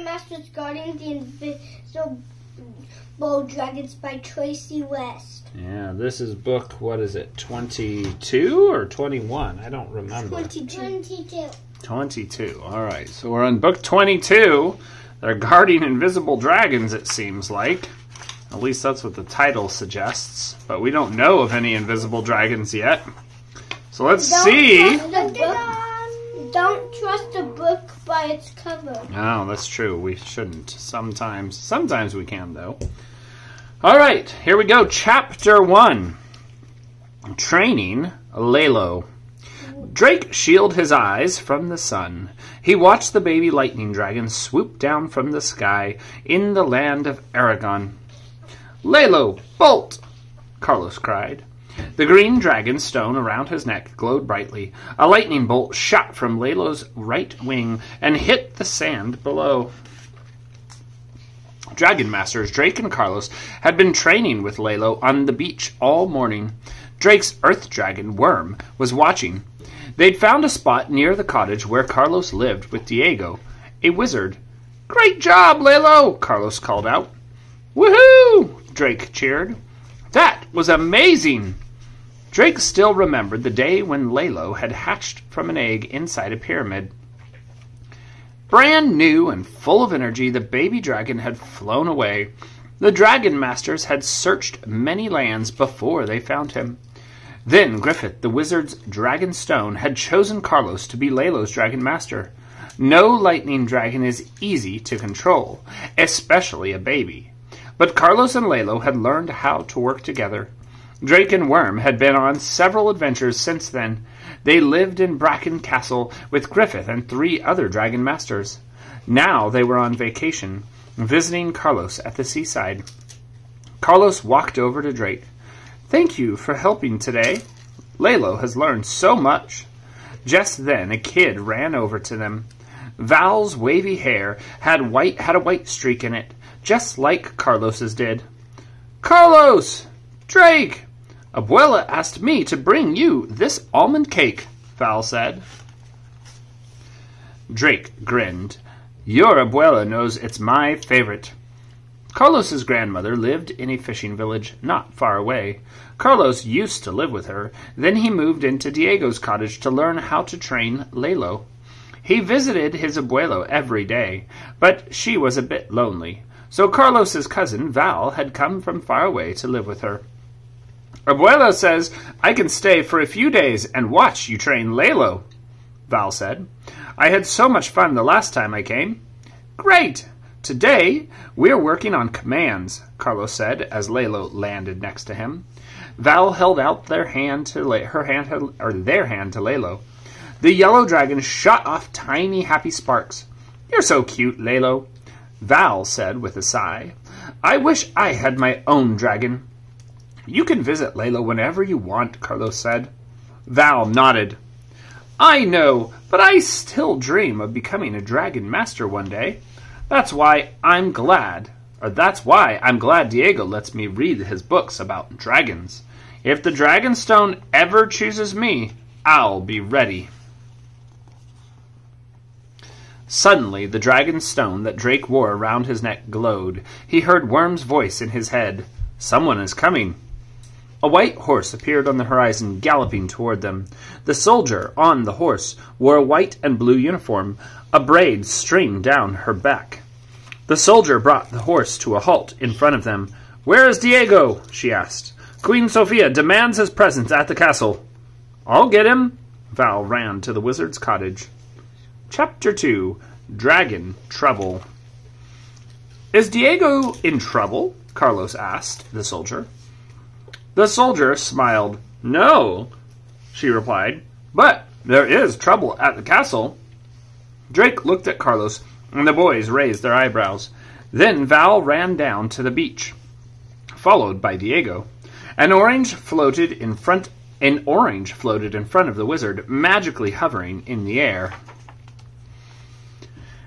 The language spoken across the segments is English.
Masters Guarding the Invisible Dragons by Tracey West. Yeah, this is book, what is it, 22 or 21? I don't remember. 22. 22. All right, so we're on book 22. They're guarding invisible dragons, it seems like. At least that's what the title suggests. But we don't know of any invisible dragons yet. So let's see. Don't trust a book by its cover. Oh, that's true. We shouldn't. Sometimes we can, though. All right, here we go. Chapter 1. Training Lalo. Drake shielded his eyes from the sun. He watched the baby lightning dragon swoop down from the sky in the land of Aragon. "Lalo, bolt!" Carlos cried. The green dragon stone around his neck glowed brightly. A lightning bolt shot from Lalo's right wing and hit the sand below. Dragon Masters Drake and Carlos had been training with Lalo on the beach all morning. Drake's earth dragon, Worm, was watching. They'd found a spot near the cottage where Carlos lived with Diego, a wizard. "Great job, Lalo!" Carlos called out. "Woohoo!" Drake cheered. "That was amazing!" Drake still remembered the day when Lalo had hatched from an egg inside a pyramid. Brand new and full of energy, the baby dragon had flown away. The Dragon Masters had searched many lands before they found him. Then Griffith, the wizard's dragon stone, had chosen Carlos to be Lalo's dragon master. No lightning dragon is easy to control, especially a baby. But Carlos and Lalo had learned how to work together. Drake and Worm had been on several adventures since then. They lived in Bracken Castle with Griffith and 3 other dragon masters. Now they were on vacation, visiting Carlos at the seaside. Carlos walked over to Drake. "Thank you for helping today. Lalo has learned so much." Just then a kid ran over to them. Val's wavy hair had a white streak in it, just like Carlos's did. "Carlos! Drake! Abuela asked me to bring you this almond cake," Val said. Drake grinned. "Your abuela knows it's my favorite." Carlos's grandmother lived in a fishing village not far away. Carlos used to live with her. Then he moved into Diego's cottage to learn how to train Lalo. He visited his abuelo every day, but she was a bit lonely. So Carlos's cousin Val had come from far away to live with her. "Abuela says I can stay for a few days and watch you train Lalo," Val said. "I had so much fun the last time I came." "Great! Today we're working on commands," Carlos said as Lalo landed next to him. Val held out their hand to Lalo. The yellow dragon shot off tiny happy sparks. "You're so cute, Lalo," Val said with a sigh. "I wish I had my own dragon." "You can visit Lalo whenever you want," Carlos said. Val nodded. "I know, but I still dream of becoming a dragon master one day. That's why I'm glad Diego lets me read his books about dragons. If the Dragon Stone ever chooses me, I'll be ready." Suddenly, the dragon stone that Drake wore around his neck glowed. He heard Worm's voice in his head. "Someone is coming." A white horse appeared on the horizon, galloping toward them. The soldier on the horse wore a white and blue uniform. A braid streamed down her back. The soldier brought the horse to a halt in front of them. "Where is Diego?" she asked. "Queen Sophia demands his presence at the castle." "I'll get him." Val ran to the wizard's cottage. Chapter 2. Dragon Trouble. "Is Diego in trouble?" Carlos asked the soldier. The soldier smiled. "No," she replied, "but there is trouble at the castle." Drake looked at Carlos, and the boys raised their eyebrows. Then Val ran down to the beach, followed by Diego. An orange floated in front of the wizard, magically hovering in the air.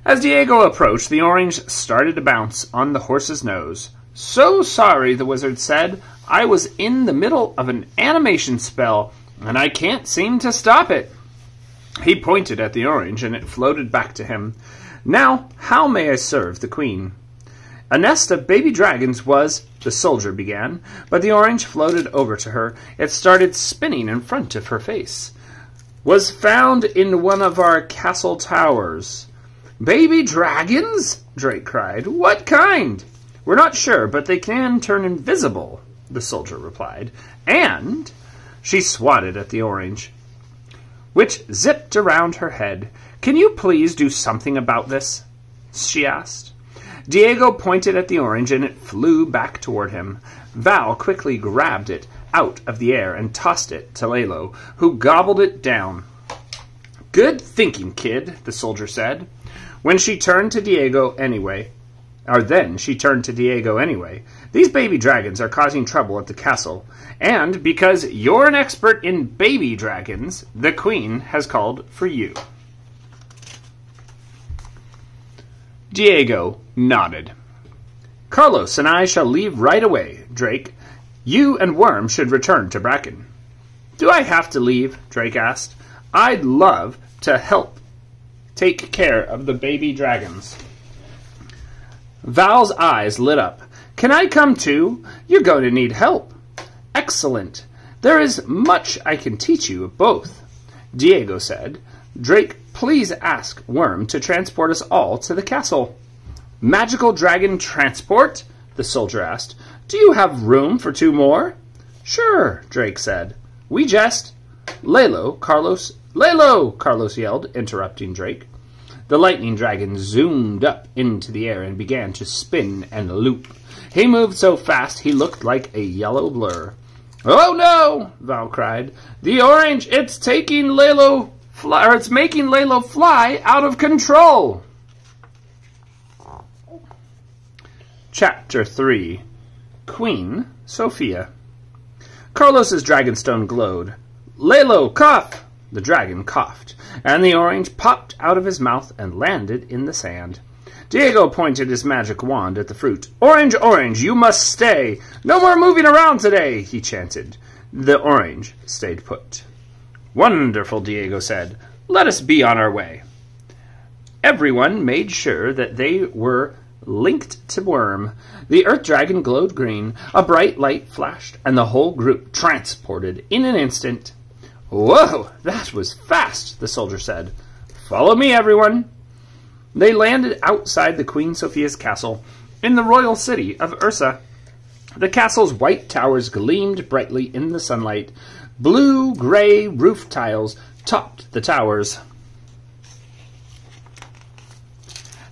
As Diego approached, the orange started to bounce on the horse's nose. "So sorry," the wizard said. "I was in the middle of an animation spell, and I can't seem to stop it." He pointed at the orange, and it floated back to him. Now, how may I serve the queen? A nest of baby dragons was, the soldier began, but the orange floated over to her. It started spinning in front of her face. Was found in one of our castle towers. Baby dragons? Drake cried. What kind? We're not sure, but they can turn invisible, the soldier replied. And she swatted at the orange, which zipped around her head. Can you please do something about this? She asked. Diego pointed at the orange, and it flew back toward him. Val quickly grabbed it out of the air and tossed it to Lalo, who gobbled it down. Good thinking, kid, the soldier said. Then she turned to Diego anyway. These baby dragons are causing trouble at the castle, and because you're an expert in baby dragons, the queen has called for you. Diego nodded. Carlos and I shall leave right away, Drake. You and Worm should return to Bracken. Do I have to leave? Drake asked. I'd love to help take care of the baby dragons. Val's eyes lit up. Can I come too? You're going to need help. Excellent. There is much I can teach you both, Diego said. Drake, please ask Worm to transport us all to the castle. Magical dragon transport? The soldier asked. Do you have room for 2 more? Sure, Drake said. We jest. Lalo, Carlos yelled, interrupting Drake. The lightning dragon zoomed up into the air and began to spin and loop. He moved so fast he looked like a yellow blur. Oh no, Val cried. The orange, it's making Lalo fly out of control. Chapter 3. Queen Sophia. Carlos's dragonstone glowed. Lalo, cough! The dragon coughed, and the orange popped out of his mouth and landed in the sand. Diego pointed his magic wand at the fruit. Orange, orange, you must stay. No more moving around today, he chanted. The orange stayed put. Wonderful, Diego said. Let us be on our way. Everyone made sure that they were linked to Worm. The earth dragon glowed green. A bright light flashed, and the whole group transported in an instant. Whoa, that was fast, the soldier said. Follow me, everyone. They landed outside the Queen Sophia's castle in the royal city of Ursa. The castle's white towers gleamed brightly in the sunlight. Blue-gray roof tiles topped the towers.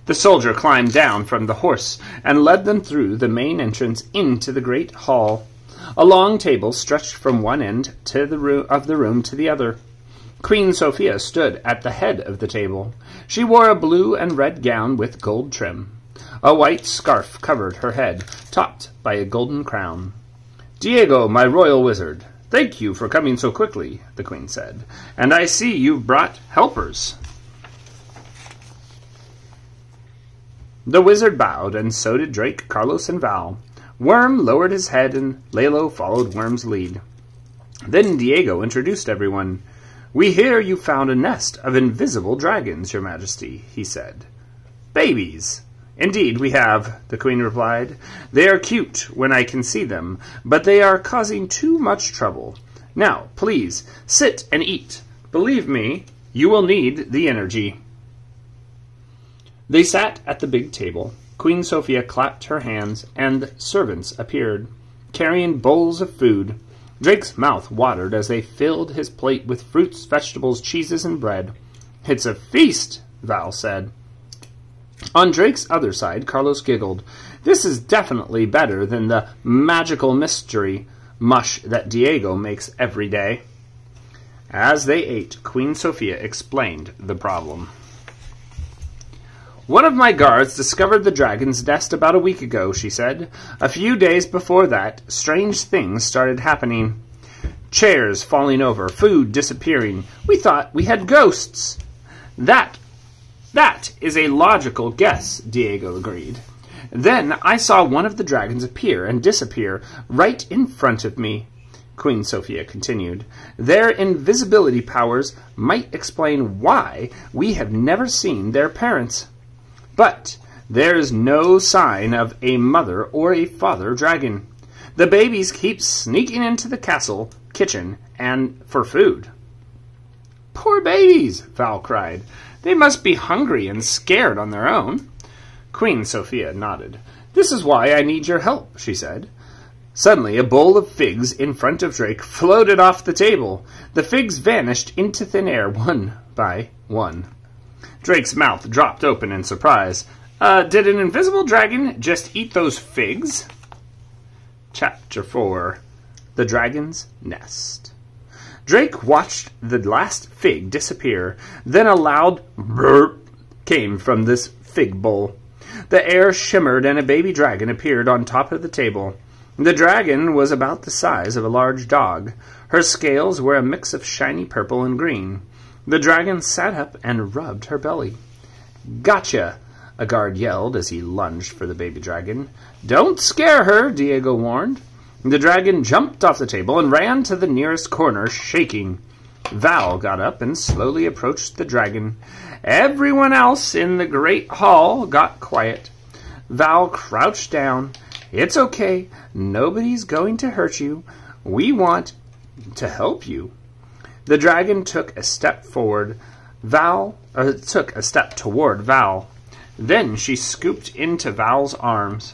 The soldier climbed down from the horse and led them through the main entrance into the great hall. A long table stretched from one end of the room to the other. Queen Sophia stood at the head of the table. She wore a blue and red gown with gold trim. A white scarf covered her head, topped by a golden crown. Diego, my royal wizard, thank you for coming so quickly, the queen said. And I see you've brought helpers. The wizard bowed, and so did Drake, Carlos, and Val. Worm lowered his head, and Lalo followed Worm's lead. Then Diego introduced everyone. We hear you found a nest of invisible dragons, your majesty, he said. Babies. Indeed we have, the queen replied. They are cute when I can see them, but they are causing too much trouble. Now, please, sit and eat. Believe me, you will need the energy. They sat at the big table. Queen Sophia clapped her hands, and servants appeared, carrying bowls of food. Drake's mouth watered as they filled his plate with fruits, vegetables, cheeses, and bread. It's a feast, Val said. On Drake's other side, Carlos giggled. This is definitely better than the magical mystery mush that Diego makes every day. As they ate, Queen Sophia explained the problem. One of my guards discovered the dragon's nest about a week ago, she said. A few days before that, strange things started happening. Chairs falling over, food disappearing. We thought we had ghosts. That is a logical guess, Diego agreed. Then I saw one of the dragons appear and disappear right in front of me, Queen Sophia continued. Their invisibility powers might explain why we have never seen their parents. But there's no sign of a mother or a father dragon. The babies keep sneaking into the castle kitchen and for food. Poor babies, Val cried. They must be hungry and scared on their own. Queen Sophia nodded. This is why I need your help, she said. Suddenly, a bowl of figs in front of Drake floated off the table. The figs vanished into thin air one by one. Drake's mouth dropped open in surprise. Did an invisible dragon just eat those figs? Chapter 4. The Dragon's Nest. Drake watched the last fig disappear. Then a loud burp came from this fig bowl. The air shimmered and a baby dragon appeared on top of the table. The dragon was about the size of a large dog. Her scales were a mix of shiny purple and green. The dragon sat up and rubbed her belly. Gotcha! A guard yelled as he lunged for the baby dragon. Don't scare her, Diego warned. The dragon jumped off the table and ran to the nearest corner, shaking. Val got up and slowly approached the dragon. Everyone else in the great hall got quiet. Val crouched down. It's okay. Nobody's going to hurt you. We want to help you. The dragon took a step toward Val. Then she scooted into Val's arms.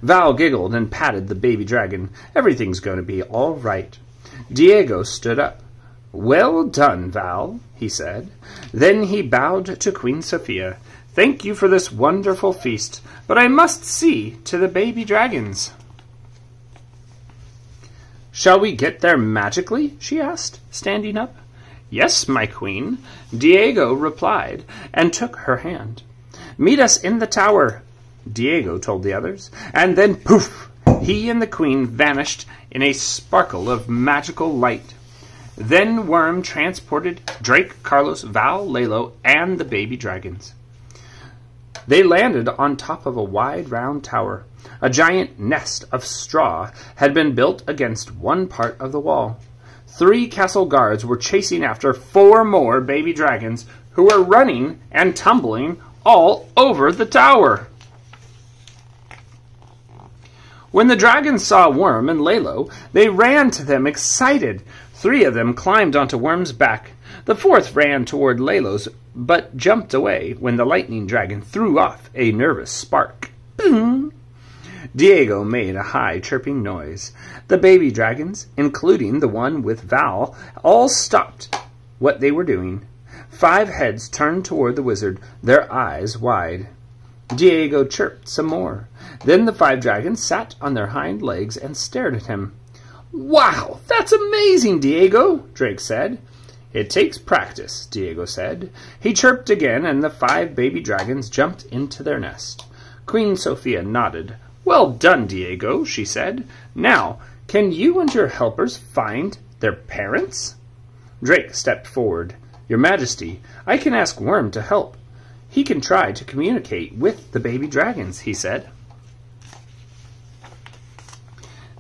Val giggled and patted the baby dragon. Everything's going to be all right. Diego stood up. Well done, Val, he said. Then he bowed to Queen Sophia. Thank you for this wonderful feast, but I must see to the baby dragons. Shall we get there magically? She asked, standing up. Yes, my queen, Diego replied, and took her hand. Meet us in the tower, Diego told the others, and then poof, he and the queen vanished in a sparkle of magical light. Then Worm transported Drake, Carlos, Val, Lalo, and the baby dragons. They landed on top of a wide round tower. A giant nest of straw had been built against one part of the wall. 3 castle guards were chasing after 4 more baby dragons who were running and tumbling all over the tower. When the dragons saw Worm and Lalo, they ran to them excited. 3 of them climbed onto Worm's back. The 4th ran toward Lalo's, but jumped away when the lightning dragon threw off a nervous spark. Boom! Diego made a high chirping noise. The baby dragons, including the one with Val, all stopped what they were doing. 5 heads turned toward the wizard, their eyes wide. Diego chirped some more. Then the 5 dragons sat on their hind legs and stared at him. Wow, that's amazing, Diego, Drake said. It takes practice, Diego said. He chirped again, and the 5 baby dragons jumped into their nest. Queen Sophia nodded. Well done, Diego, she said. Now, can you and your helpers find their parents? Drake stepped forward. Your Majesty, I can ask Worm to help. He can try to communicate with the baby dragons, he said.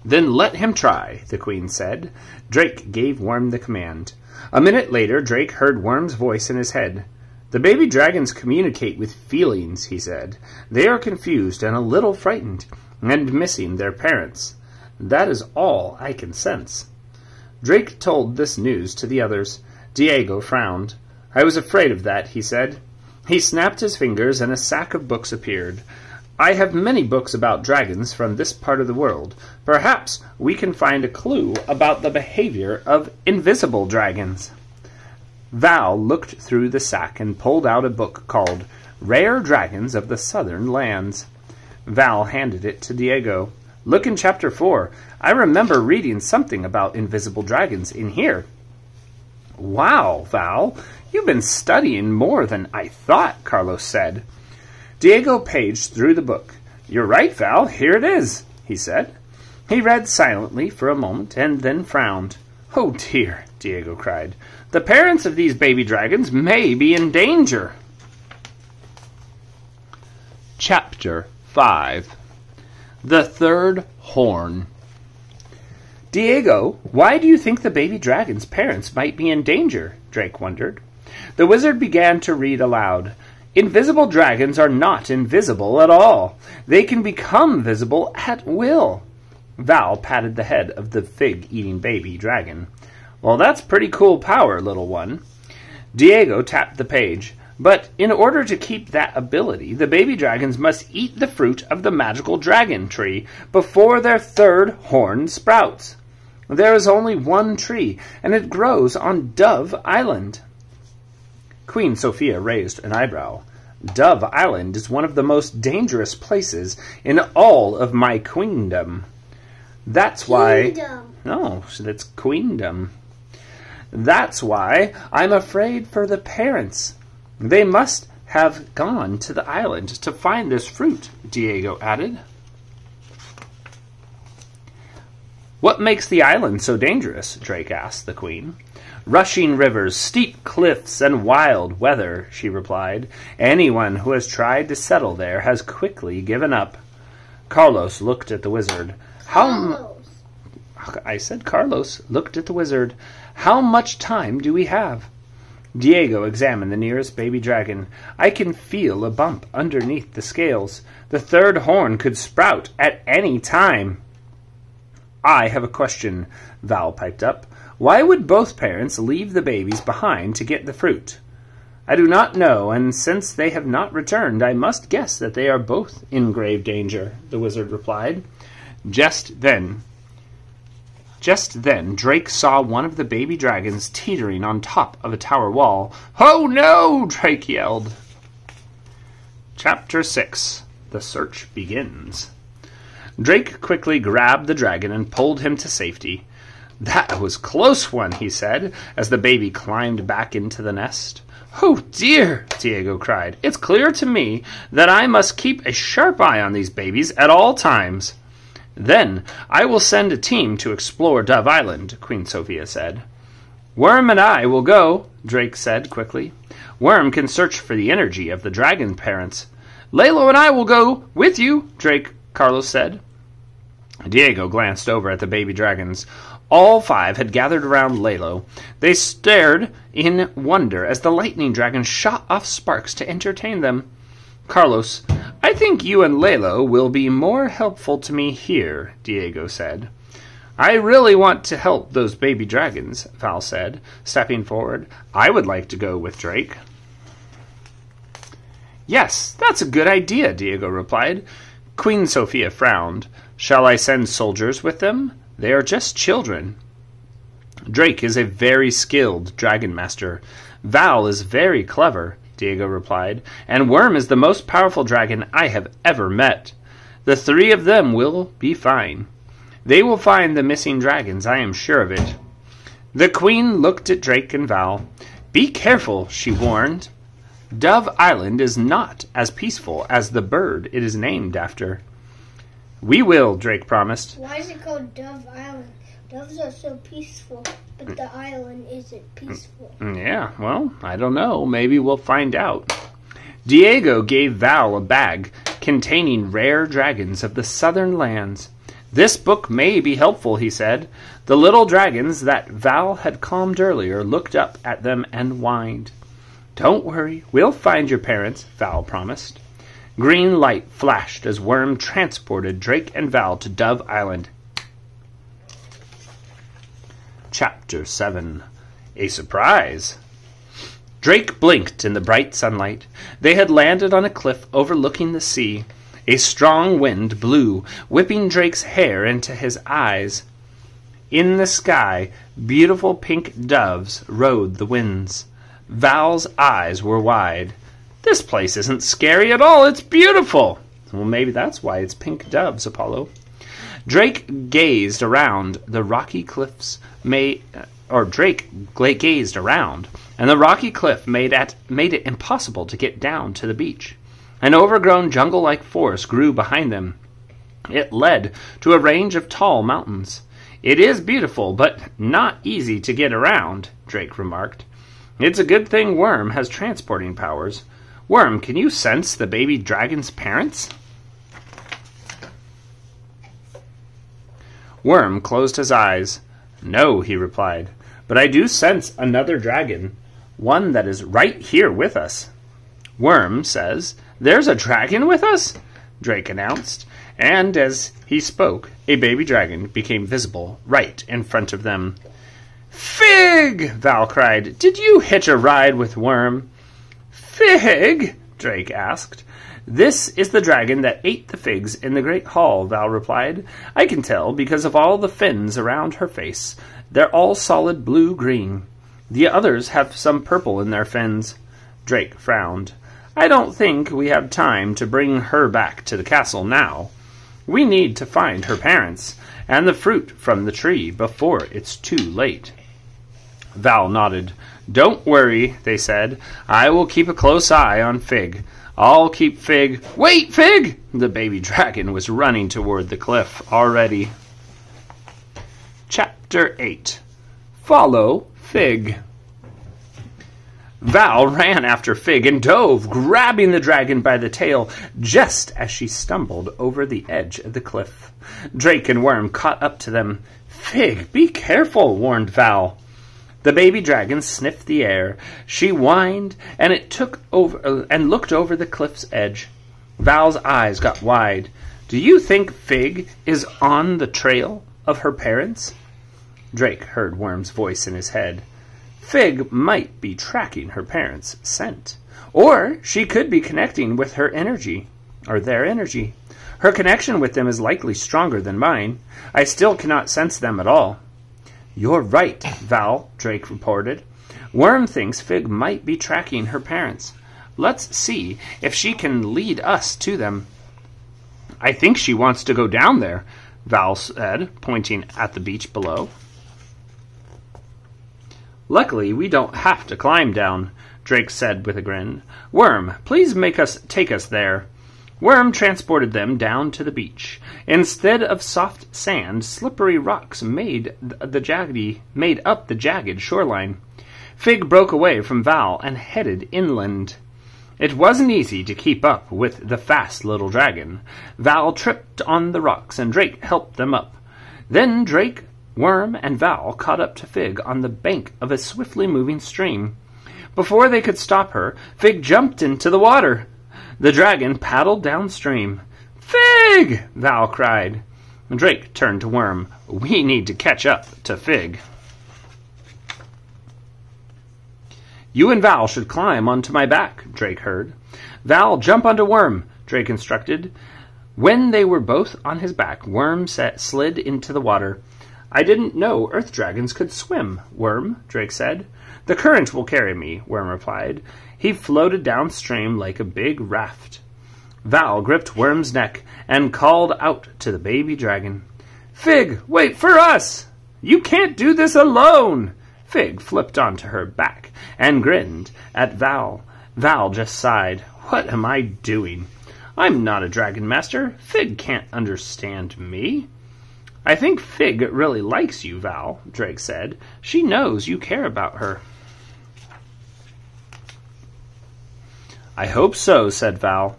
Then let him try, the Queen said. Drake gave Worm the command. A minute later, Drake heard Worm's voice in his head. The baby dragons communicate with feelings, he said. They are confused and a little frightened, and missing their parents. That is all I can sense. Drake told this news to the others. Diego frowned. I was afraid of that, he said. He snapped his fingers and a sack of books appeared. I have many books about dragons from this part of the world. Perhaps we can find a clue about the behavior of invisible dragons. Val looked through the sack and pulled out a book called Rare Dragons of the Southern Lands. Val handed it to Diego. Look in Chapter 4. I remember reading something about invisible dragons in here. Wow, Val, you've been studying more than I thought, Carlos said. Diego paged through the book. You're right, Val, here it is, he said. He read silently for a moment and then frowned. Oh dear, Diego cried. The parents of these baby dragons may be in danger. Chapter 5. The Third Horn. Diego, why do you think the baby dragon's parents might be in danger? Drake wondered. The wizard began to read aloud. Invisible dragons are not invisible at all. They can become visible at will. Val patted the head of the fig-eating baby dragon. Well, that's pretty cool power, little one. Diego tapped the page. But in order to keep that ability, the baby dragons must eat the fruit of the magical dragon tree before their third horn sprouts. There is only one tree, and it grows on Dove Island. Queen Sophia raised an eyebrow. Dove Island is one of the most dangerous places in all of my queendom. That's why... Kingdom. No, that's queendom. That's why I'm afraid for the parents. They must have gone to the island to find this fruit, Diego added. What makes the island so dangerous? Drake asked the queen. Rushing rivers, steep cliffs, and wild weather, she replied. Anyone who has tried to settle there has quickly given up. Carlos looked at the wizard. I said Carlos looked at the wizard. How much time do we have? Diego examined the nearest baby dragon. I can feel a bump underneath the scales. The third horn could sprout at any time. I have a question, Val piped up. Why would both parents leave the babies behind to get the fruit? I do not know, and since they have not returned, I must guess that they are both in grave danger, the wizard replied. Just then, Drake saw one of the baby dragons teetering on top of a tower wall. Oh no! Drake yelled. Chapter 6. The Search Begins. Drake quickly grabbed the dragon and pulled him to safety. That was a close one, he said, as the baby climbed back into the nest. Oh dear, Diego cried. It's clear to me that I must keep a sharp eye on these babies at all times. Then I will send a team to explore Dove Island, Queen Sophia said. Worm and I will go, Drake said quickly. Worm can search for the energy of the dragon parents. Lalo and I will go with you, Carlos said. Diego glanced over at the baby dragons. All 5 had gathered around Lalo. They stared in wonder as the lightning dragon shot off sparks to entertain them. Carlos, I think you and Lalo will be more helpful to me here, Diego said. I really want to help those baby dragons, Val said, stepping forward. I would like to go with Drake. Yes, that's a good idea, Diego replied. Queen Sophia frowned. Shall I send soldiers with them? They are just children. Drake is a very skilled dragon master. Val is very clever, Diego replied, and Worm is the most powerful dragon I have ever met. The 3 of them will be fine. They will find the missing dragons, I am sure of it. The queen looked at Drake and Val. Be careful, she warned. Dove Island is not as peaceful as the bird it is named after. We will, Drake promised. Why is it called Dove Island? Doves are so peaceful, but the island isn't peaceful. Yeah, well, I don't know. Maybe we'll find out. Diego gave Val a bag containing rare dragons of the southern lands. This book may be helpful, he said. The little dragons that Val had calmed earlier looked up at them and whined. Don't worry, we'll find your parents, Val promised. Green light flashed as Worm transported Drake and Val to Dove Island. Chapter 7. A Surprise. Drake blinked in the bright sunlight. They had landed on a cliff overlooking the sea. A strong wind blew, whipping Drake's hair into his eyes. In the sky, beautiful pink doves rode the winds. Val's eyes were wide. This place isn't scary at all. It's beautiful. Well, maybe that's why it's pink doves, Apollo. Drake gazed around, and the rocky cliff made it impossible to get down to the beach. An overgrown jungle-like forest grew behind them. It led to a range of tall mountains. It is beautiful, but not easy to get around, Drake remarked. It's a good thing Worm has transporting powers. Worm, can you sense the baby dragon's parents? Worm closed his eyes. No, he replied, but I do sense another dragon. one that is right here with us. Worm says, "There's a dragon with us?" Drake announced, and as he spoke, a baby dragon became visible right in front of them. "Fig!" Val cried. "Did you hitch a ride with Worm?" "Fig?" Drake asked. "This is the dragon that ate the figs in the Great Hall," Val replied. "I can tell because of all the fins around her face. They're all solid blue-green. The others have some purple in their fins." Drake frowned. "I don't think we have time to bring her back to the castle now. We need to find her parents and the fruit from the tree before it's too late." Val nodded. "Don't worry," they said. "I will keep a close eye on Fig. I'll keep Fig—" "Wait, Fig!" The baby dragon was running toward the cliff already. Chapter 8. Follow Fig. Val ran after Fig and dove, grabbing the dragon by the tail just as she stumbled over the edge of the cliff. Drake and Worm caught up to them. "Fig, be careful," warned Val. The baby dragon sniffed the air. She whined, and looked over the cliff's edge. Val's eyes got wide. "Do you think Fig is on the trail of her parents?" Drake heard Worm's voice in his head. Fig might be tracking her parents' scent. Or she could be connecting with her energy, or their energy. Her connection with them is likely stronger than mine. I still cannot sense them at all. "You're right, Val," Drake reported. "Worm thinks Fig might be tracking her parents. Let's see if she can lead us to them." "I think she wants to go down there," Val said, pointing at the beach below. "Luckily, we don't have to climb down," Drake said with a grin. "Worm, please take us there." Worm transported them down to the beach. Instead of soft sand, slippery rocks made up the jagged shoreline. Fig broke away from Val and headed inland. It wasn't easy to keep up with the fast little dragon. Val tripped on the rocks and Drake helped them up. Then Drake, Worm, and Val caught up to Fig on the bank of a swiftly moving stream. Before they could stop her, Fig jumped into the water. The dragon paddled downstream. "Fig!" Val cried. Drake turned to Worm. "We need to catch up to Fig." "You and Val should climb onto my back," Drake heard. "Val, jump onto Worm," Drake instructed. When they were both on his back, Worm slid into the water. "I didn't know earth dragons could swim, Worm," Drake said. "The current will carry me," Worm replied. He floated downstream like a big raft. Val gripped Worm's neck and called out to the baby dragon. "Fig, wait for us! You can't do this alone!" Fig flipped onto her back and grinned at Val. Val just sighed. "What am I doing? I'm not a dragon master. Fig can't understand me." "I think Fig really likes you, Val," Drake said. "She knows you care about her." "I hope so," said Val.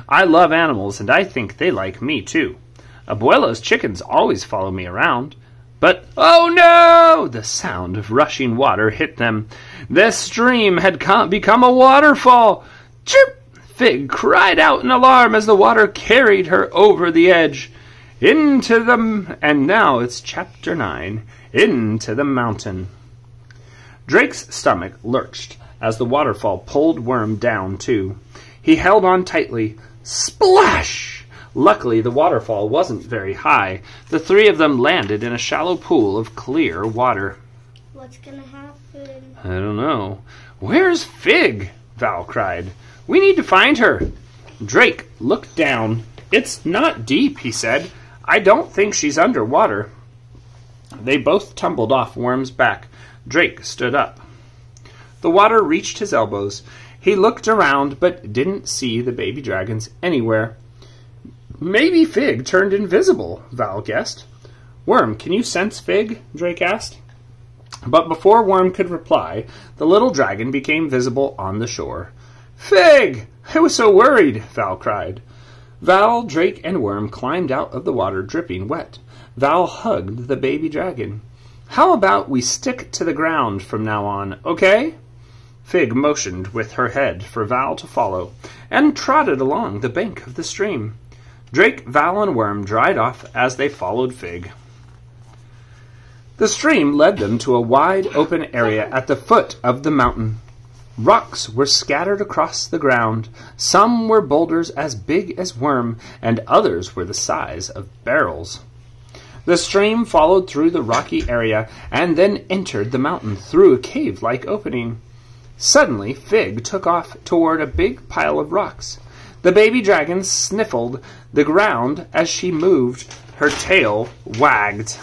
"I love animals, and I think they like me, too. Abuela's chickens always follow me around. But, oh no!" The sound of rushing water hit them. The stream had become a waterfall. "Chirp!" Fig cried out in alarm as the water carried her over the edge. And now it's Chapter 9, Into the Mountain. Drake's stomach lurched as the waterfall pulled Worm down, too. He held on tightly. Splash! Luckily, the waterfall wasn't very high. The three of them landed in a shallow pool of clear water. What's gonna happen? I don't know. "Where's Fig?" Val cried. "We need to find her." Drake looked down. "It's not deep," he said. "I don't think she's underwater." They both tumbled off Worm's back. Drake stood up. The water reached his elbows. He looked around but didn't see the baby dragons anywhere. "Maybe Fig turned invisible," Val guessed. "Worm, can you sense Fig?" Drake asked. But before Worm could reply, the little dragon became visible on the shore. "Fig! I was so worried!" Val cried. Val, Drake, and Worm climbed out of the water dripping wet. Val hugged the baby dragon. "How about we stick to the ground from now on, okay?" Fig motioned with her head for Val to follow, and trotted along the bank of the stream. Drake, Val, and Worm dried off as they followed Fig. The stream led them to a wide open area at the foot of the mountain. Rocks were scattered across the ground. Some were boulders as big as Worm, and others were the size of barrels. The stream followed through the rocky area and then entered the mountain through a cave-like opening. Suddenly, Fig took off toward a big pile of rocks. The baby dragon sniffled the ground as she moved. Her tail wagged.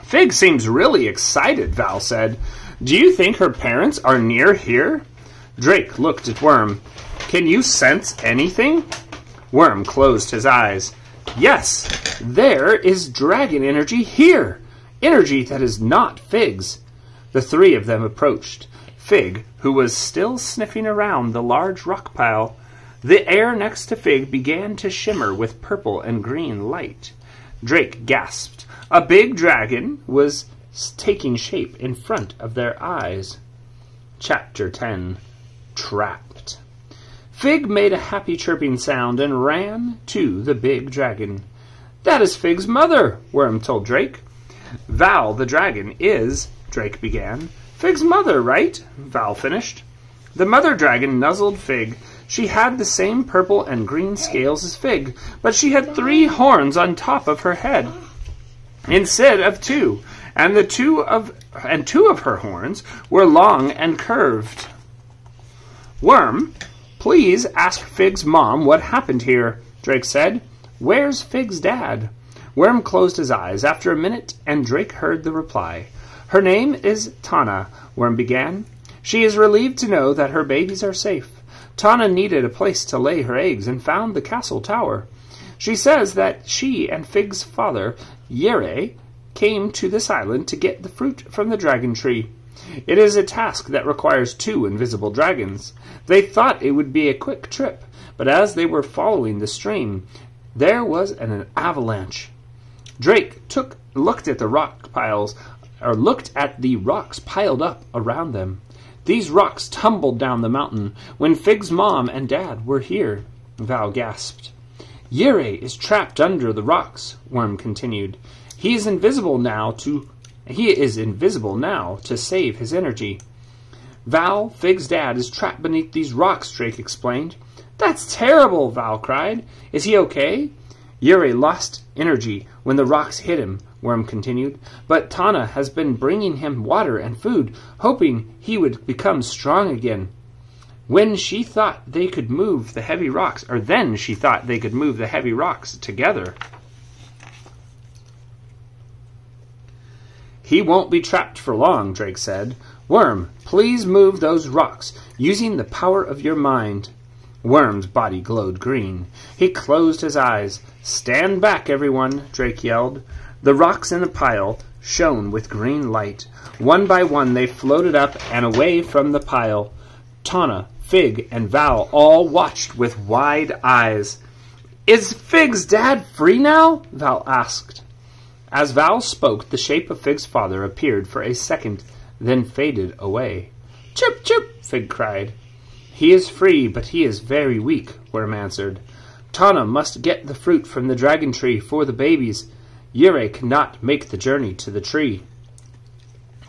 Fig seems really excited, Val said. Do you think her parents are near here? Drake looked at Worm. Can you sense anything? Worm closed his eyes. Yes, there is dragon energy here. Energy that is not Fig's. The three of them approached. Fig, who was still sniffing around the large rock pile. The air next to Fig began to shimmer with purple and green light. Drake gasped. A big dragon was taking shape in front of their eyes. Chapter 10. Trapped. Fig made a happy chirping sound and ran to the big dragon. That is Fig's mother, Worm told Drake. Val the dragon is, Drake began. Fig's mother, right? Val finished. The mother dragon nuzzled Fig. She had the same purple and green scales as Fig, but she had 3 horns on top of her head instead of 2, and two of her horns were long and curved. Worm, please ask Fig's mom what happened here, Drake said. Where's Fig's dad? Worm closed his eyes. After a minute, and Drake heard the reply. Her name is Tana, Worm began. She is relieved to know that her babies are safe. Tana needed a place to lay her eggs and found the castle tower. She says that she and Fig's father, Yere, came to this island to get the fruit from the dragon tree. It is a task that requires 2 invisible dragons. They thought it would be a quick trip, but as they were following the stream, there was an avalanche. Drake looked at the rocks piled up around them. These rocks tumbled down the mountain when Fig's mom and dad were here. Val gasped. Yere is trapped under the rocks, Worm continued. He is invisible now to save his energy. Val, Fig's dad, is trapped beneath these rocks, Drake explained. That's terrible, Val cried. Is he okay? Yere lost energy when the rocks hit him, Worm continued, but Tana has been bringing him water and food, hoping he would become strong again. Then she thought they could move the heavy rocks together. He won't be trapped for long, Drake said. Worm, please move those rocks, using the power of your mind. Worm's body glowed green. He closed his eyes. Stand back, everyone, Drake yelled. The rocks in the pile shone with green light. One by one they floated up and away from the pile. Tana, Fig, and Val all watched with wide eyes. Is Fig's dad free now? Val asked. As Val spoke, the shape of Fig's father appeared for a second, then faded away. Chip, chip, Fig cried. He is free, but he is very weak, Worm answered. Tana must get the fruit from the dragon tree for the babies. Yere cannot make the journey to the tree.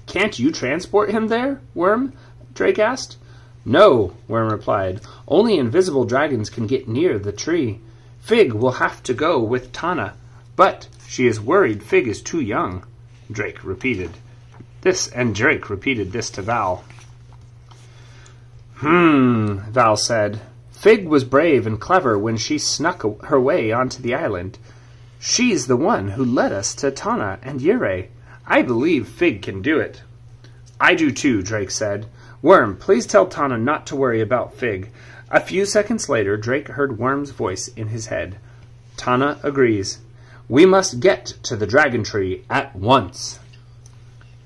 Can't you transport him there, Worm? Drake asked. No, Worm replied. Only invisible dragons can get near the tree. Fig will have to go with Tana, but she is worried Fig is too young, Drake repeated this to Val. Val said. Fig was brave and clever when she snuck her way onto the island. She's the one who led us to Tana and Yere. I believe Fig can do it. I do too, Drake said. Worm, please tell Tana not to worry about Fig. A few seconds later, Drake heard Worm's voice in his head. Tana agrees. We must get to the dragon tree at once.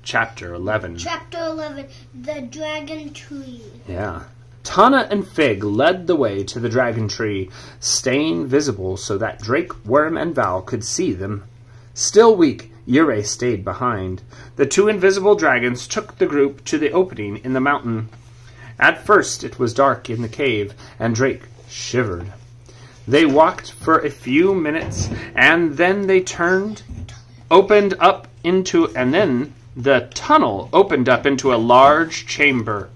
Chapter 11. Chapter 11, the dragon tree. Yeah. Tana and Fig led the way to the dragon tree, staying visible so that Drake, Worm, and Val could see them. Still weak, Yurei stayed behind. The two invisible dragons took the group to the opening in the mountain. At first it was dark in the cave, and Drake shivered. They walked for a few minutes, and then the tunnel opened up into a large chamber.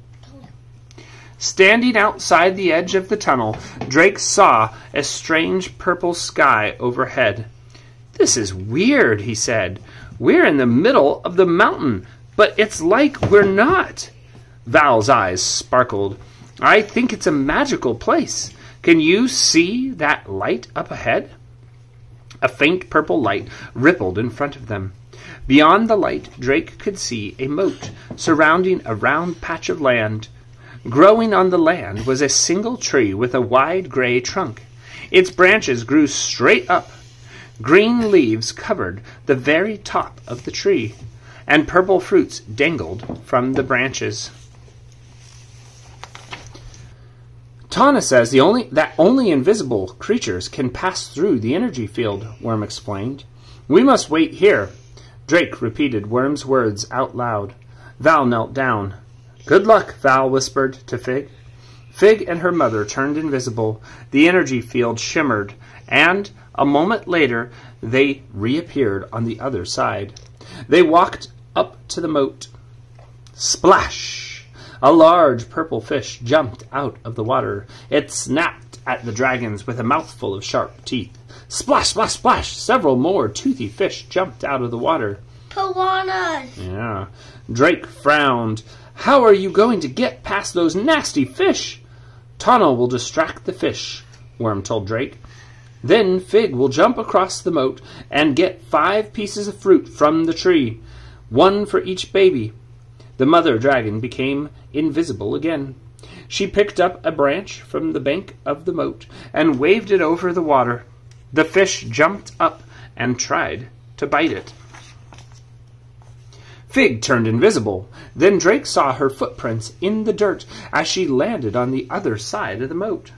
Standing outside the edge of the tunnel, Drake saw a strange purple sky overhead. "This is weird," he said. "We're in the middle of the mountain, but it's like we're not." Val's eyes sparkled. "I think it's a magical place. Can you see that light up ahead?" A faint purple light rippled in front of them. Beyond the light, Drake could see a moat surrounding a round patch of land. Growing on the land was a single tree with a wide gray trunk. Its branches grew straight up. Green leaves covered the very top of the tree, and purple fruits dangled from the branches. "Tana says that only invisible creatures can pass through the energy field," Worm explained. "We must wait here." Drake repeated Worm's words out loud. Val knelt down. "Good luck," Val whispered to Fig. Fig and her mother turned invisible. The energy field shimmered, and a moment later they reappeared on the other side. They walked up to the moat. Splash! A large purple fish jumped out of the water. It snapped at the dragons with a mouthful of sharp teeth. Splash, splash, splash! Several more toothy fish jumped out of the water. Piranhas! Yeah. Drake frowned. "How are you going to get past those nasty fish?" "Tana will distract the fish," Worm told Drake. "Then Fig will jump across the moat and get 5 pieces of fruit from the tree, 1 for each baby." The mother dragon became invisible again. She picked up a branch from the bank of the moat and waved it over the water. The fish jumped up and tried to bite it. Fig turned invisible. Then Drake saw her footprints in the dirt as she landed on the other side of the moat.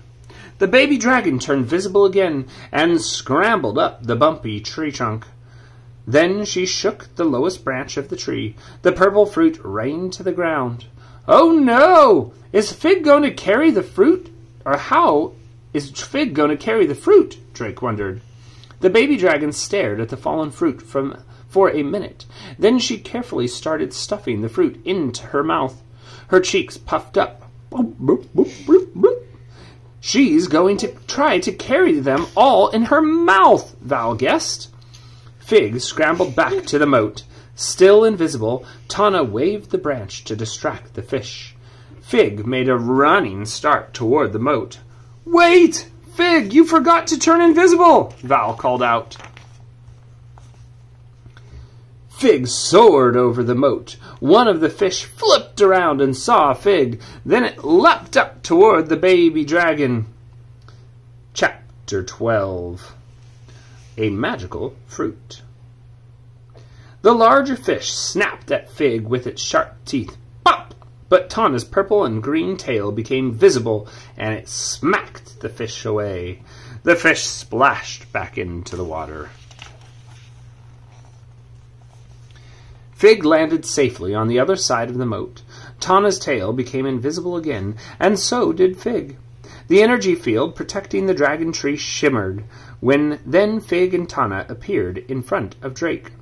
The baby dragon turned visible again and scrambled up the bumpy tree trunk. Then she shook the lowest branch of the tree. The purple fruit rained to the ground. "Oh no! Is Fig going to carry the fruit? Or how is Fig going to carry the fruit?" Drake wondered. The baby dragon stared at the fallen fruit for a minute. Then she carefully started stuffing the fruit into her mouth. Her cheeks puffed up. "She's going to try to carry them all in her mouth," Val guessed. Fig scrambled back to the moat. Still invisible, Tana waved the branch to distract the fish. Fig made a running start toward the moat. "Wait! Fig, you forgot to turn invisible!" Val called out. Fig soared over the moat. One of the fish flipped around and saw Fig. Then it leapt up toward the baby dragon. Chapter 12. A Magical Fruit. The larger fish snapped at Fig with its sharp teeth. Pop! But Tana's purple and green tail became visible, and it smacked the fish away. The fish splashed back into the water. Fig landed safely on the other side of the moat. Tana's tail became invisible again, and so did Fig. The energy field protecting the dragon tree shimmered. Then Fig and Tana appeared in front of Drake,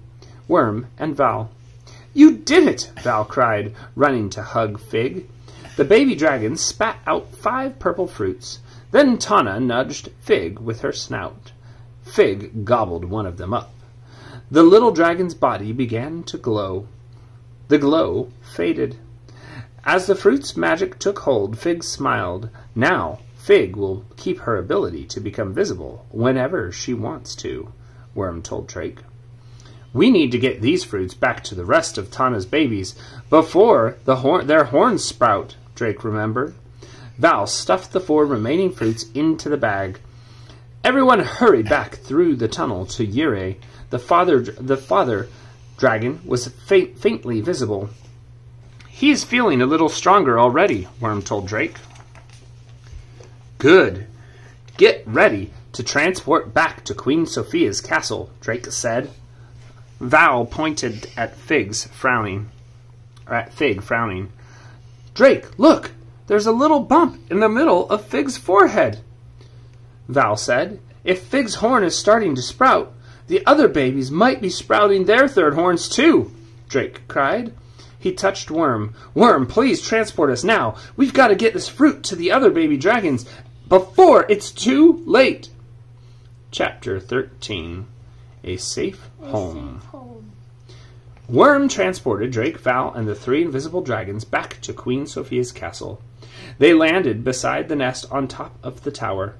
Worm, and Val. "You did it!" Val cried, running to hug Fig. The baby dragon spat out 5 purple fruits. Then Tana nudged Fig with her snout. Fig gobbled one of them up. The little dragon's body began to glow. The glow faded. As the fruit's magic took hold, Fig smiled. Now, Fig will keep her ability to become visible whenever she wants to, Worm told Drake. "We need to get these fruits back to the rest of Tana's babies before their horns sprout," Drake remembered. Val stuffed the 4 remaining fruits into the bag. Everyone hurried back through the tunnel to Yurei. The father dragon was faintly visible. "He's feeling a little stronger already," Worm told Drake. "Good. Get ready to transport back to Queen Sophia's castle," Drake said. Val pointed at Fig, frowning. Drake, look! There's a little bump in the middle of Fig's forehead. Val said, if Fig's horn is starting to sprout, the other babies might be sprouting their third horns too, Drake cried. He touched Worm. Worm, please transport us now. We've got to get this fruit to the other baby dragons before it's too late. Chapter 13. A Safe Home. Worm transported Drake, Val, and the 3 invisible dragons back to Queen Sophia's castle. They landed beside the nest on top of the tower.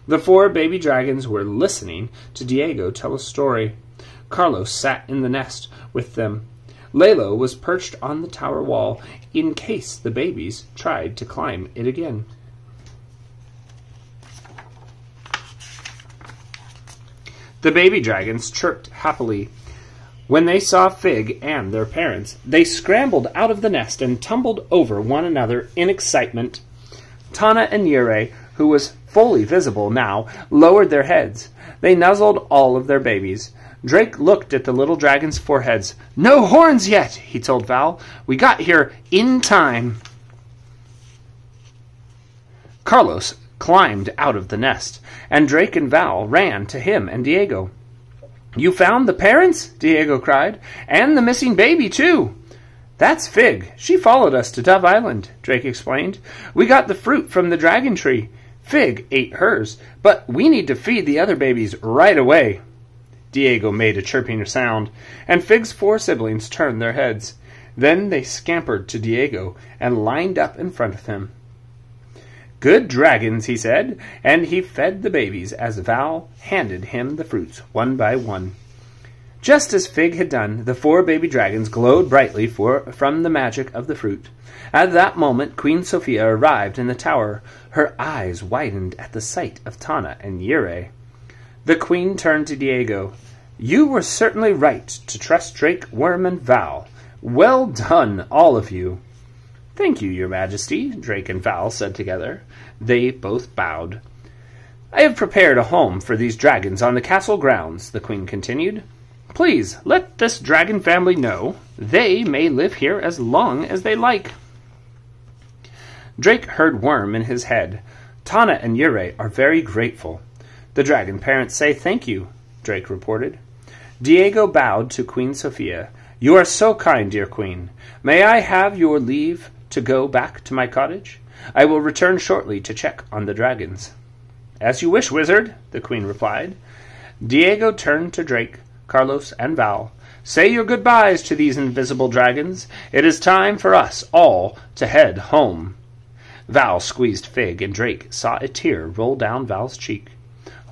The 4 baby dragons were listening to Diego tell a story. Carlos sat in the nest with them. Lalo was perched on the tower wall in case the babies tried to climb it again. The baby dragons chirped happily. When they saw Fig and their parents, they scrambled out of the nest and tumbled over one another in excitement. Tana and Yurei, who was fully visible now, lowered their heads. They nuzzled all of their babies. Drake looked at the little dragons' foreheads. No horns yet, he told Val. We got here in time. Carlos climbed out of the nest, and Drake and Val ran to him and Diego. You found the parents? Diego cried. And the missing baby, too. That's Fig. She followed us to Dove Island, Drake explained. We got the fruit from the dragon tree. Fig ate hers, but we need to feed the other babies right away. Diego made a chirping sound, and Fig's 4 siblings turned their heads. Then they scampered to Diego and lined up in front of him. Good dragons, he said, and he fed the babies as Val handed him the fruits one by one. Just as Fig had done, the 4 baby dragons glowed brightly from the magic of the fruit. At that moment, Queen Sophia arrived in the tower. Her eyes widened at the sight of Tana and Yurei. The Queen turned to Diego. You were certainly right to trust Drake, Worm, and Val. Well done, all of you. Thank you, Your Majesty, Drake and Val said together. They both bowed. I have prepared a home for these dragons on the castle grounds, the Queen continued. Please, let this dragon family know they may live here as long as they like. Drake heard Worm in his head. Tana and Yurei are very grateful. The dragon parents say thank you, Drake reported. Diego bowed to Queen Sophia. You are so kind, dear Queen. May I have your leave to go back to my cottage? I will return shortly to check on the dragons. As you wish, wizard, the Queen replied. Diego turned to Drake, Carlos, and Val. Say your goodbyes to these invisible dragons. It is time for us all to head home. Val squeezed Fig, and Drake saw a tear roll down Val's cheek.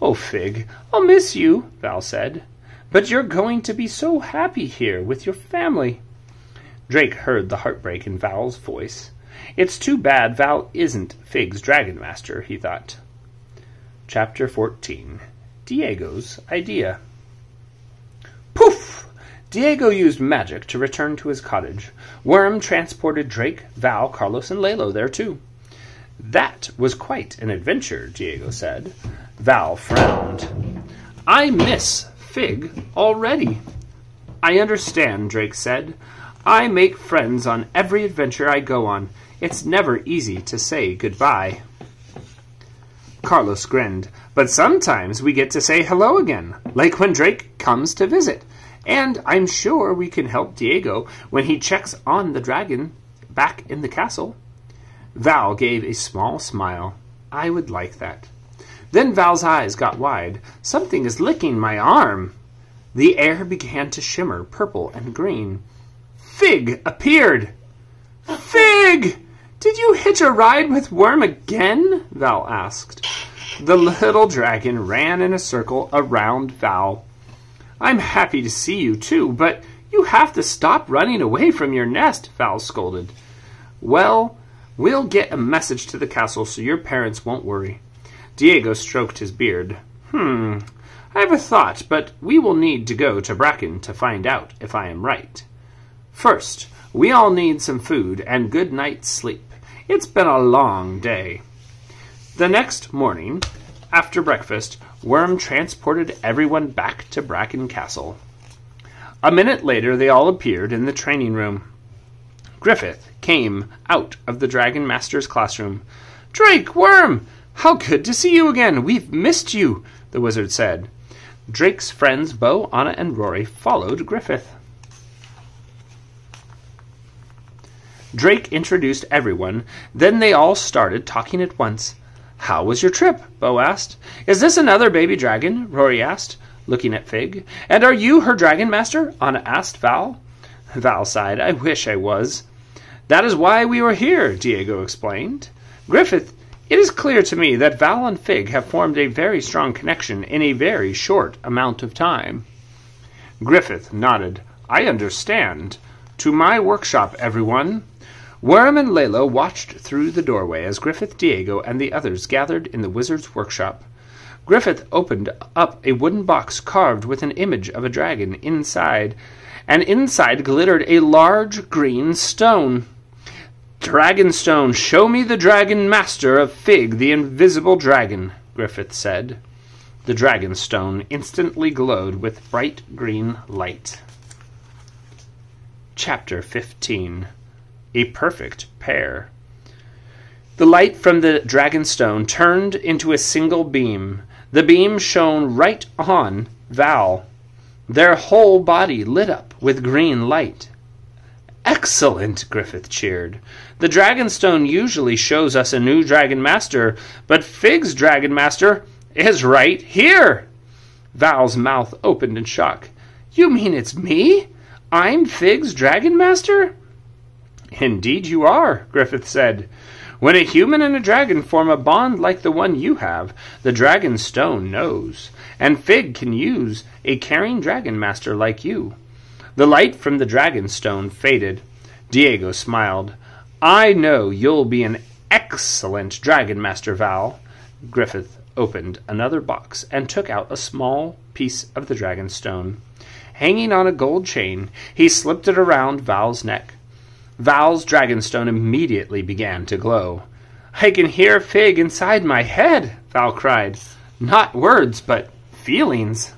Oh, Fig, I'll miss you, Val said. But you're going to be so happy here with your family. Drake heard the heartbreak in Val's voice. It's too bad Val isn't Fig's dragon master, he thought. Chapter 14. Diego's Idea. Poof! Diego used magic to return to his cottage. Worm transported Drake, Val, Carlos, and Lalo there too. That was quite an adventure, Diego said. Val frowned. I miss Fig already. I understand, Drake said. I make friends on every adventure I go on. It's never easy to say goodbye. Carlos grinned. But sometimes we get to say hello again, like when Drake comes to visit. And I'm sure we can help Diego when he checks on the dragon back in the castle. Val gave a small smile. I would like that. Then Val's eyes got wide. Something is licking my arm. The air began to shimmer purple and green. Fig appeared. Fig! Did you hitch a ride with Worm again? Val asked. The little dragon ran in a circle around Val. I'm happy to see you too, but you have to stop running away from your nest, Val scolded. Well, we'll get a message to the castle so your parents won't worry. Diego stroked his beard. I have a thought, but we will need to go to Bracken to find out if I am right. First, we all need some food and good night's sleep. It's been a long day. The next morning, after breakfast, Worm transported everyone back to Bracken Castle. A minute later, they all appeared in the training room. Griffith came out of the Dragon Master's classroom. "Drake, Worm, how good to see you again. We've missed you," the wizard said. Drake's friends Bo, Anna, and Rory followed Griffith. Drake introduced everyone. Then they all started talking at once. "How was your trip?" Bo asked. "Is this another baby dragon?" Rory asked, looking at Fig. "And are you her dragon master?" Anna asked Val. Val sighed. "I wish I was." "That is why we were here," Diego explained. "Griffith, it is clear to me that Val and Fig have formed a very strong connection in a very short amount of time." Griffith nodded. "I understand. To my workshop, everyone." Worm and Lalo watched through the doorway as Griffith, Diego, and the others gathered in the wizard's workshop. Griffith opened up a wooden box carved with an image of a dragon inside, and inside glittered a large green stone. "Dragonstone, show me the dragon master of Fig, the invisible dragon," Griffith said. The dragonstone instantly glowed with bright green light. Chapter 15. A Perfect Pair. The light from the dragonstone turned into a single beam. The beam shone right on Val. Their whole body lit up with green light. "Excellent!" Griffith cheered. "The dragonstone usually shows us a new dragon master, but Fig's dragon master is right here." Val's mouth opened in shock. "You mean it's me? I'm Fig's dragon master?" "Indeed you are," Griffith said. "When a human and a dragon form a bond like the one you have, the dragon stone knows, and Fig can use a caring dragon master like you." The light from the dragon stone faded. Diego smiled. "I know you'll be an excellent dragon master, Val." Griffith opened another box and took out a small piece of the dragon stone. Hanging on a gold chain, he slipped it around Val's neck. Val's dragonstone immediately began to glow. "I can hear Fig inside my head," Val cried. "Not words, but feelings."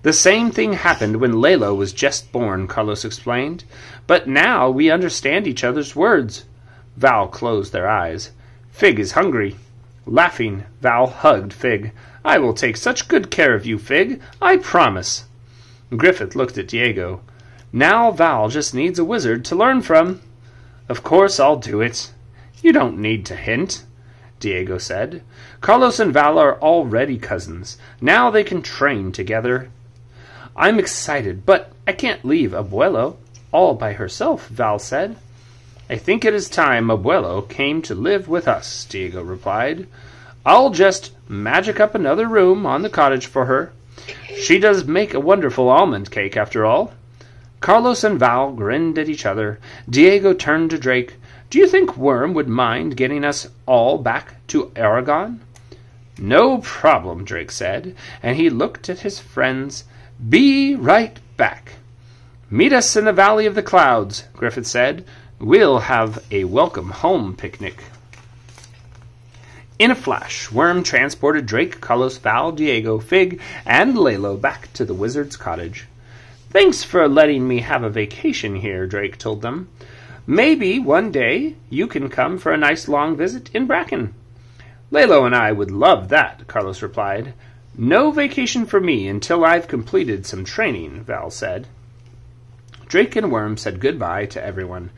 "The same thing happened when Lalo was just born," Carlos explained. "But now we understand each other's words." Val closed their eyes. "Fig is hungry." Laughing, Val hugged Fig. "I will take such good care of you, Fig. I promise." Griffith looked at Diego. "Now Val just needs a wizard to learn from." "Of course I'll do it. You don't need to hint," Diego said. "Carlos and Val are already cousins. Now they can train together." "I'm excited, but I can't leave Abuelo all by herself," Val said. "I think it is time Abuelo came to live with us," Diego replied. "I'll just magic up another room on the cottage for her. She does make a wonderful almond cake, after all." Carlos and Val grinned at each other. Diego turned to Drake. "Do you think Worm would mind getting us all back to Aragon?" "No problem," Drake said, and he looked at his friends. "Be right back." "Meet us in the Valley of the Clouds," Griffith said. "We'll have a welcome home picnic." In a flash, Worm transported Drake, Carlos, Val, Diego, Fig, and Lalo back to the wizard's cottage. "Thanks for letting me have a vacation here," Drake told them. "Maybe one day you can come for a nice long visit in Bracken." "Lalo and I would love that," Carlos replied. "No vacation for me until I've completed some training," Val said. Drake and Worm said goodbye to everyone.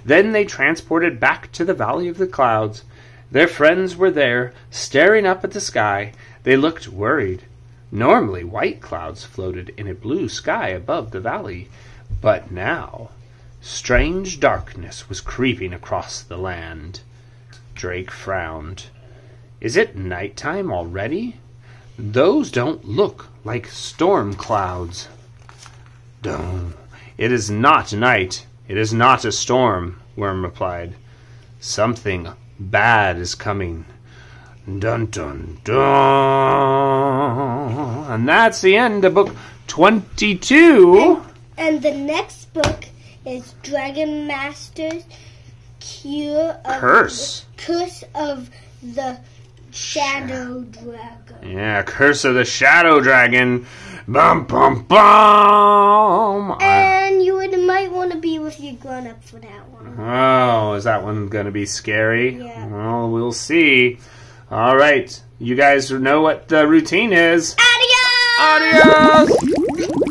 Then they transported back to the Valley of the Clouds. Their friends were there, staring up at the sky. They looked worried. Normally, white clouds floated in a blue sky above the valley. But now, strange darkness was creeping across the land. Drake frowned. "Is it nighttime already? Those don't look like storm clouds." "No, it is not night. It is not a storm," Worm replied. "Something bad is coming. Dun dun dun." And that's the end of book 22. And the next book is Dragon Master's Curse of the Shadow Dragon. Yeah, Curse of the Shadow Dragon. Bum, bum, bum. And you might want to be with your grown-up for that one. Oh, is that one going to be scary? Yeah. Well, we'll see. All right. You guys know what the routine is. Adios! Adios!